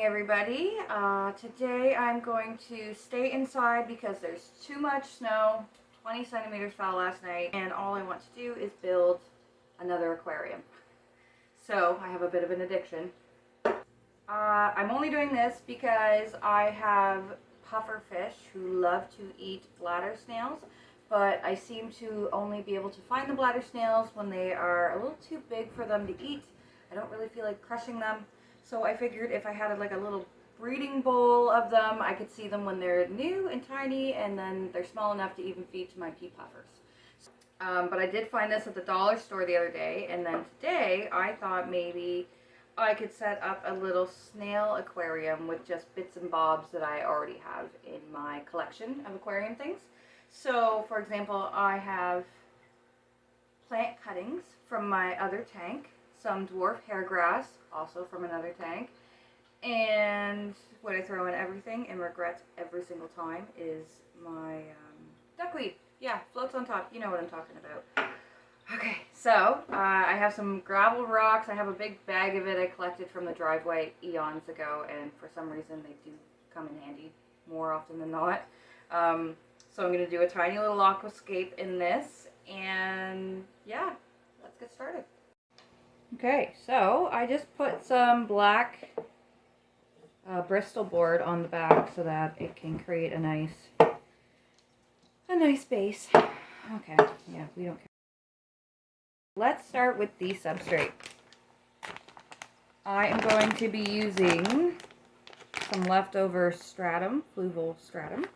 morning, everybody. Today I'm going to stay inside because there's too much snow. 20 centimeters fell last night, and all I want to do is build another aquarium. So I have a bit of an addiction. I'm only doing this because I have puffer fish who love to eat bladder snails, but I seem to only be able to find the bladder snails when they are a little too big for them to eat. I don't really feel like crushing them. So I figured if I had like a little breeding bowl of them, I could see them when they're new and tiny, and then they're small enough to even feed to my pea puffers. But I did find this at the dollar store the other day, and then today I thought maybe I could set up a little snail aquarium with just bits and bobs that I already have in my collection of aquarium things. So, for example, I have plant cuttings from my other tank, some dwarf hair grass, also from another tank, and what I throw in everything and regret every single time is my duckweed. Yeah, floats on top. You know what I'm talking about. Okay, so I have some gravel rocks. I have a big bag of it I collected from the driveway eons ago, and for some reason they do come in handy more often than not. So I'm going to do a tiny little aquascape in this, and yeah, let's get started. Okay, so I just put some black Bristol board on the back so that it can create a nice base. Okay, yeah, we don't care. Let's start with the substrate. I am going to be using some leftover stratum, fluval stratum.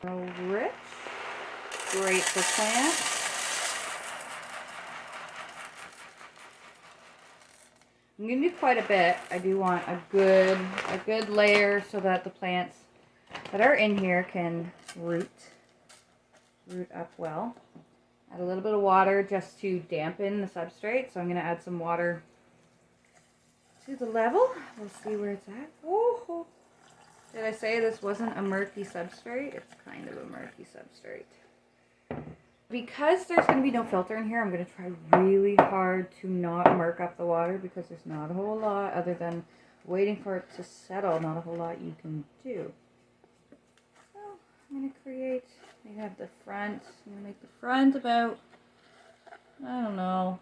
Rich, great for plants. I'm going to do quite a bit. I do want a good layer so that the plants that are in here can root up well. Add a little bit of water just to dampen the substrate. So I'm going to add some water to the level. We'll see where it's at. Oh, did I say this wasn't a murky substrate? It's kind of a murky substrate. Because there's going to be no filter in here, I'm going to try really hard to not murk up the water because there's not a whole lot other than waiting for it to settle. Not a whole lot you can do. So I'm going to create, I have the front, I'm going to make the front about, I don't know,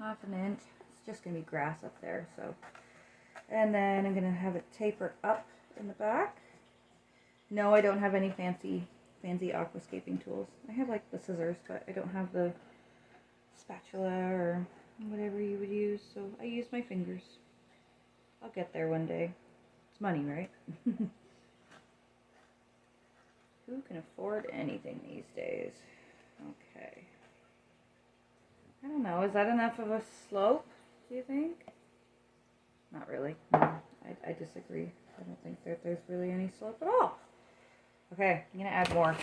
half an inch. It's just going to be grass up there. So, and then I'm going to have it taper up in the back. No, I don't have any fancy aquascaping tools. I have like the scissors, but I don't have the spatula or whatever you would use, so I use my fingers. I'll get there one day. It's money, right? Who can afford anything these days? Okay. I don't know, is that enough of a slope, do you think? Not really. No, I disagree. I don't think that there's really any slope at all. Okay, I'm going to add more.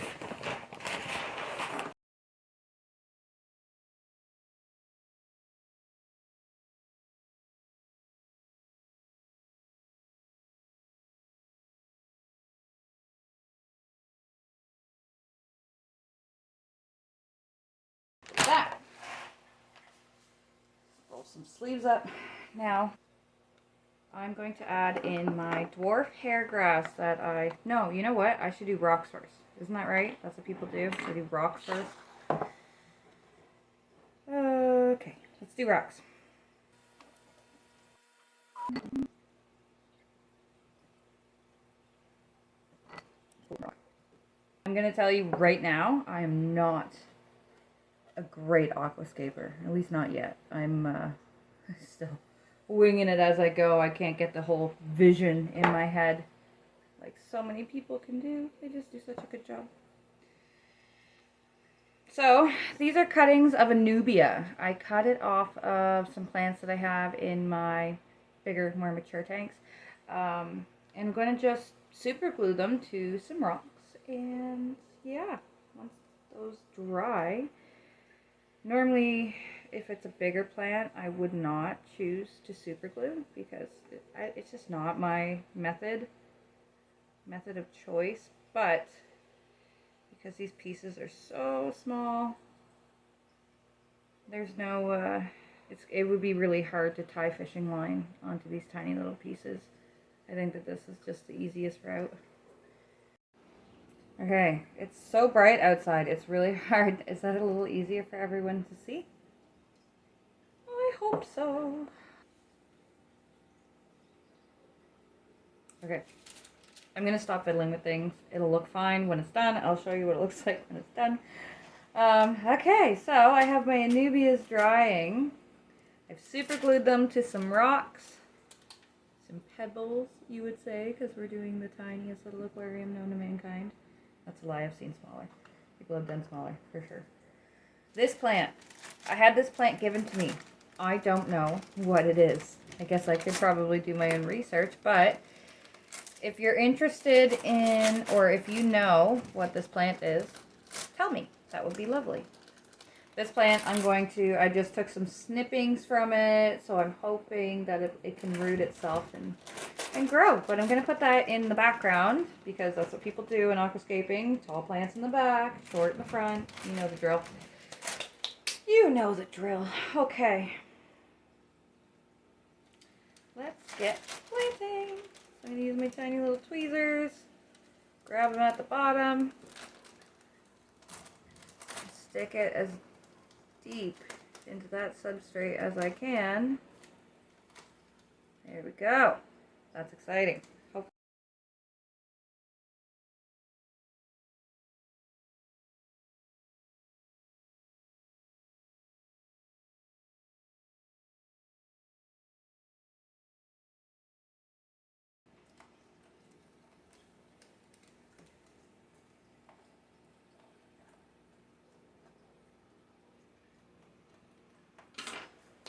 That. Roll some sleeves up. Now, I'm going to add in my dwarf hair grass that no, you know what? I should do rocks first. Isn't that right? That's what people do. They do rocks first. Okay, let's do rocks. I'm going to tell you right now, I am not a great aquascaper. At least not yet. I'm still winging it as I go. I can't get the whole vision in my head like so many people can do. They just do such a good job. So these are cuttings of a nubia. I cut it off of some plants that I have in my bigger, more mature tanks. And I'm going to just super glue them to some rocks. And yeah, once those dry, normally if it's a bigger plant, I would not choose to super glue because it's just not my method of choice. But because these pieces are so small, there's no, it would be really hard to tie fishing line onto these tiny little pieces. I think that this is just the easiest route. Okay, it's so bright outside, it's really hard. Is that a little easier for everyone to see? I hope so. Okay, I'm gonna stop fiddling with things. It'll look fine when it's done. I'll show you what it looks like when it's done. Okay, so I have my anubias drying. I've super glued them to some rocks, some pebbles, you would say, because we're doing the tiniest little aquarium known to mankind. That's a lie, I've seen smaller. People have done smaller, for sure. This plant, I had this plant given to me. I don't know what it is. I guess I could probably do my own research, but if you're interested in, or if you know what this plant is, tell me. That would be lovely. This plant, I just took some snippings from it, so I'm hoping that it can root itself and grow. But I'm going to put that in the background, because that's what people do in aquascaping. Tall plants in the back, short in the front. You know the drill. You know the drill. Okay. Let's get planting. So I'm going to use my tiny little tweezers. Grab them at the bottom. Stick it as deep into that substrate as I can. There we go. That's exciting.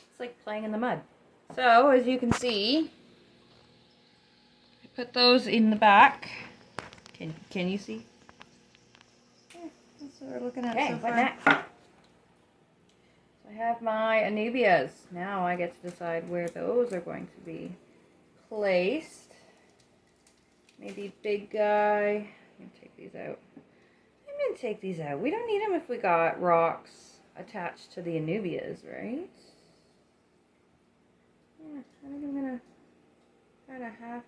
It's like playing in the mud. So, as you can see, I put those in the back. Can you see? Yeah, that's what we're looking at. Okay, so what next? So I have my anubias. Now I get to decide where those are going to be placed. Maybe big guy. I'm going to take these out. We don't need them if we got rocks attached to the anubias, right? Yeah, I think I'm gonna kind of half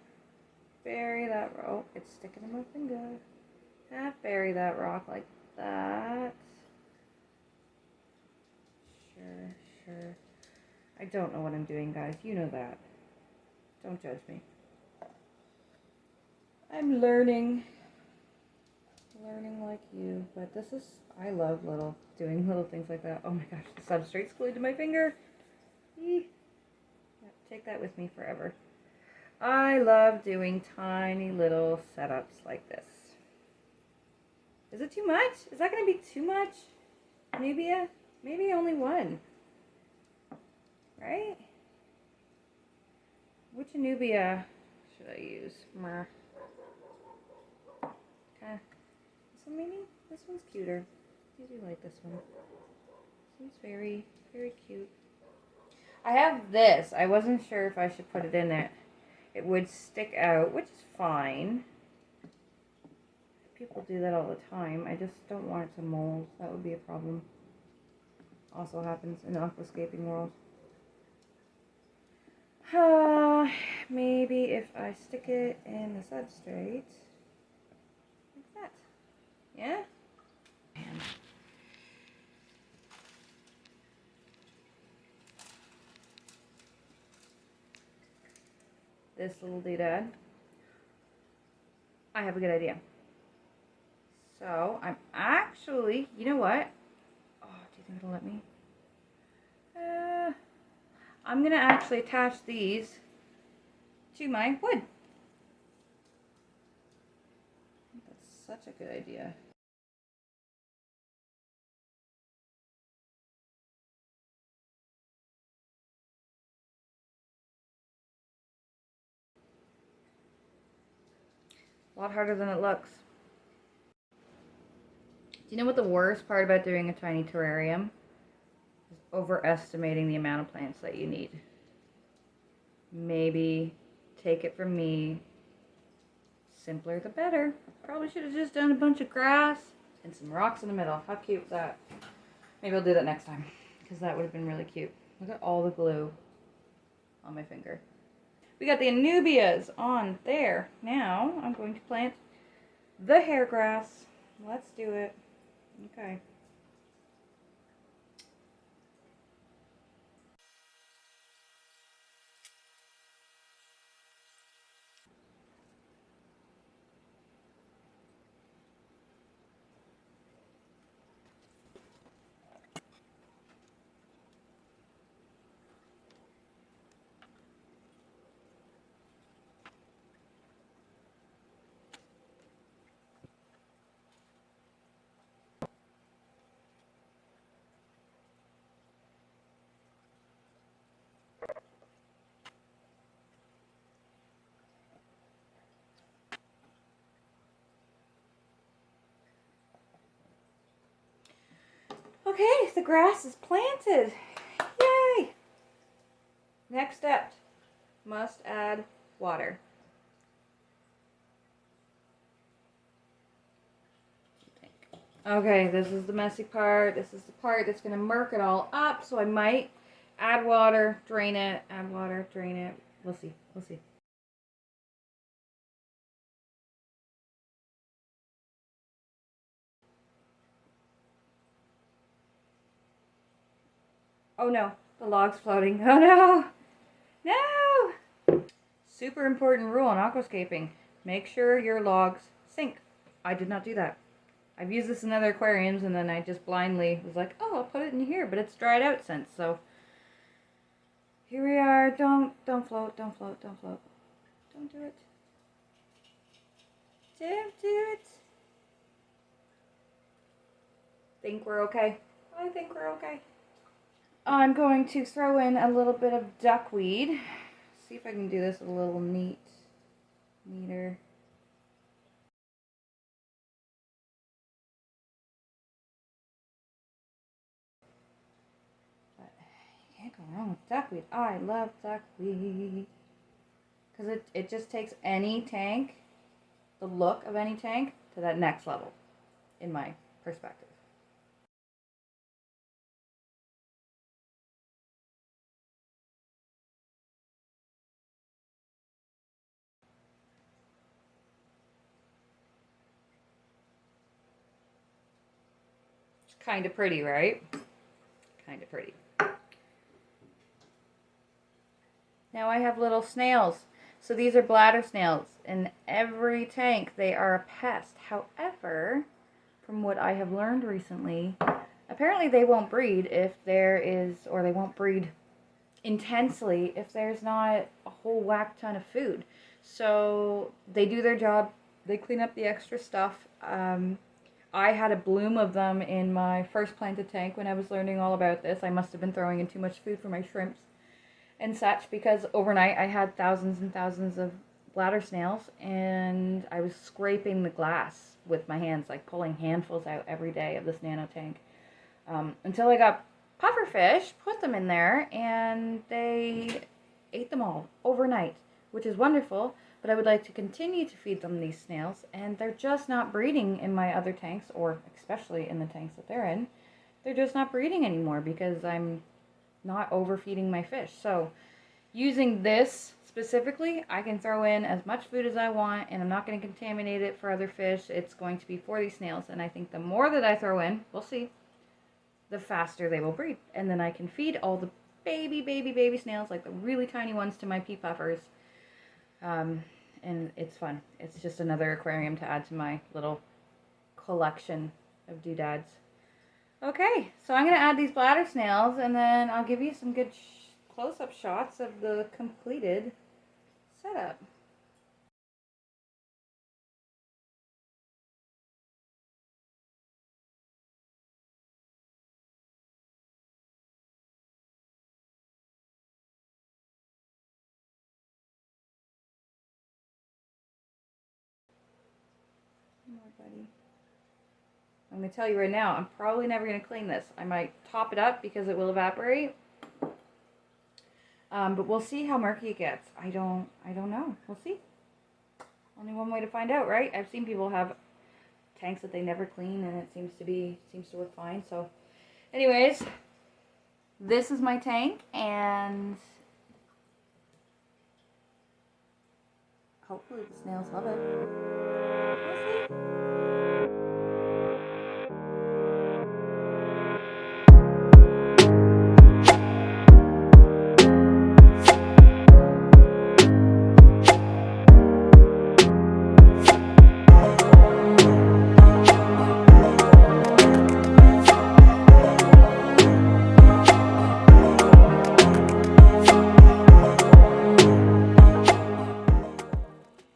bury that rock. Oh, it's sticking in my finger. Half bury that rock like that. Sure. I don't know what I'm doing, guys. You know that. Don't judge me. I'm learning. Learning like you. But this is, I love doing little things like that. Oh my gosh, the substrate's glued to my finger. Eee. Take that with me forever. I love doing tiny little setups like this. Is it too much? Is that going to be too much? Maybe only one. Right? Which Anubia should I use? Okay. This one maybe? This one's cuter. I do like this one. This one's very, very cute. I have this. I wasn't sure if I should put it in there. It would stick out, which is fine. People do that all the time. I just don't want it to mold. That would be a problem. Also happens in the aquascaping world. Maybe if I stick it in the substrate. Like that. Yeah? This little doodad. I have a good idea. So I'm actually, you know what? Oh, do you think it'll let me? I'm gonna actually attach these to my wood. That's such a good idea. A lot harder than it looks. Do you know what the worst part about doing a tiny terrarium is? Overestimating the amount of plants that you need. Maybe, take it from me, simpler the better. Probably should have just done a bunch of grass and some rocks in the middle. How cute was that? Maybe I'll do that next time, because that would have been really cute. Look at all the glue on my finger. We got the anubias on there. Now I'm going to plant the hair grass. Let's do it. Okay. Okay, the grass is planted. Yay! Next step, must add water. Okay, this is the messy part. This is the part that's going to murk it all up. So I might add water, drain it, add water, drain it. We'll see. We'll see. Oh no, the log's floating. Oh no! No! Super important rule in aquascaping. Make sure your logs sink. I did not do that. I've used this in other aquariums and then I just blindly was like, oh, I'll put it in here, but it's dried out since, so here we are. Don't float, don't float, don't float. Don't do it. Don't do it. Think we're okay? I think we're okay. I'm going to throw in a little bit of duckweed. See if I can do this a little neater. But you can't go wrong with duckweed. I love duckweed. Because it just takes any tank, the look of any tank, to that next level, in my perspective. It's kind of pretty, right? Kind of pretty. Now I have little snails. So these are bladder snails. In every tank, they are a pest. However, from what I have learned recently, apparently they won't breed if there is, or they won't breed intensely if there's not a whole whack ton of food. So they do their job. They clean up the extra stuff. I had a bloom of them in my first planted tank when I was learning all about this. I must have been throwing in too much food for my shrimps and such, because overnight I had thousands and thousands of bladder snails and I was scraping the glass with my hands, like pulling handfuls out every day of this nano tank, until I got pufferfish, put them in there, and they ate them all overnight, which is wonderful. But I would like to continue to feed them these snails, and they're just not breeding in my other tanks, or especially in the tanks that they're in. They're just not breeding anymore because I'm not overfeeding my fish. So using this specifically, I can throw in as much food as I want, and I'm not going to contaminate it for other fish. It's going to be for these snails, and I think the more that I throw in, we'll see, the faster they will breed. And then I can feed all the baby snails, like the really tiny ones, to my pea puffers. And it's fun. It's just another aquarium to add to my little collection of doodads. Okay, so I'm going to add these bladder snails, and then I'll give you some good close-up shots of the completed setup. More, buddy. I'm going to tell you right now, I'm probably never going to clean this. I might top it up because it will evaporate. But we'll see how murky it gets. I don't know. We'll see. Only one way to find out, right? I've seen people have tanks that they never clean, and it seems to work fine. So, anyways, this is my tank, and hopefully the snails love it. Hi,